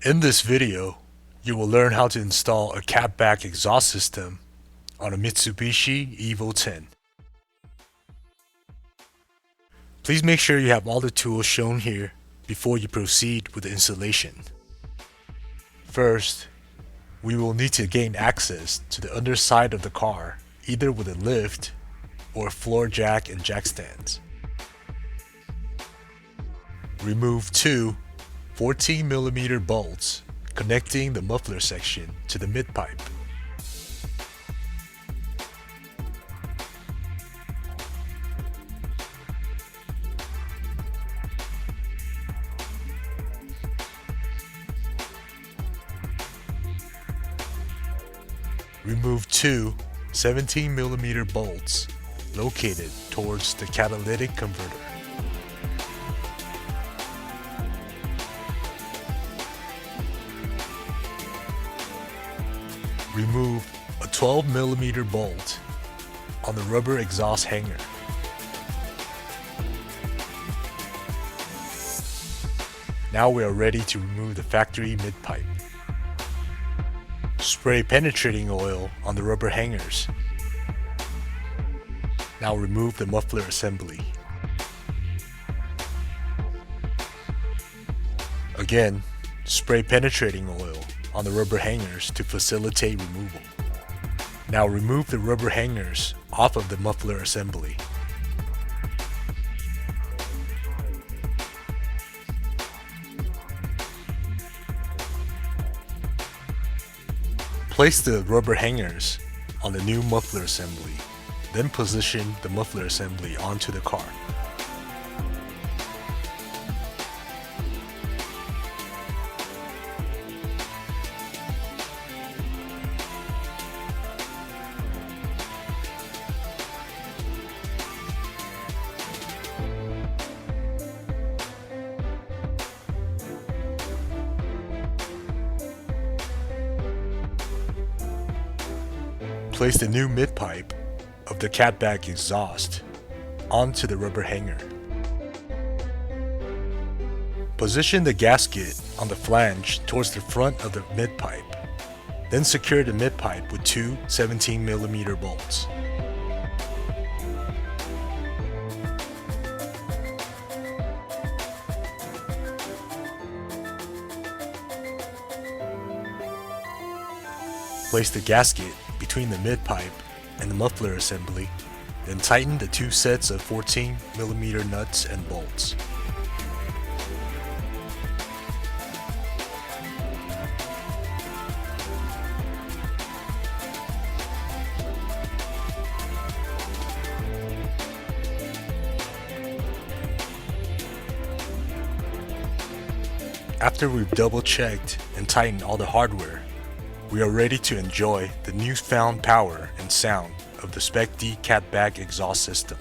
In this video, you will learn how to install a catback exhaust system on a Mitsubishi Evo 10. Please make sure you have all the tools shown here before you proceed with the installation. First, we will need to gain access to the underside of the car, either with a lift or a floor jack and jack stands. Remove two 14mm bolts connecting the muffler section to the mid-pipe. Remove two 17mm bolts located towards the catalytic converter. Remove a 12mm bolt on the rubber exhaust hanger. Now we are ready to remove the factory mid-pipe. Spray penetrating oil on the rubber hangers. Now remove the muffler assembly. Again, spray penetrating oil on the rubber hangers to facilitate removal. Now remove the rubber hangers off of the muffler assembly. Place the rubber hangers on the new muffler assembly, then position the muffler assembly onto the car. Place the new mid-pipe of the catback exhaust onto the rubber hanger. Position the gasket on the flange towards the front of the mid-pipe. Then secure the mid-pipe with two 17mm bolts. Place the gasket between the mid-pipe and the muffler assembly, then tighten the two sets of 14mm nuts and bolts. After we've double-checked and tightened all the hardware, we are ready to enjoy the newfound power and sound of the Specdtuning catback exhaust system.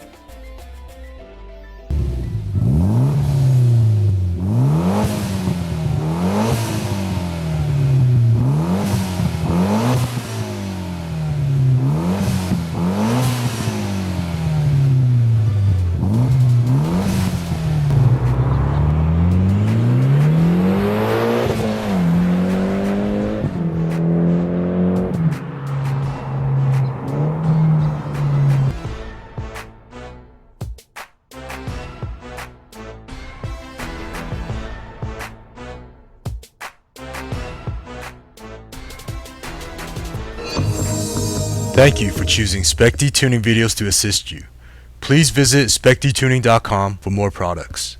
Thank you for choosing Specdtuning videos to assist you. Please visit specdtuning.com for more products.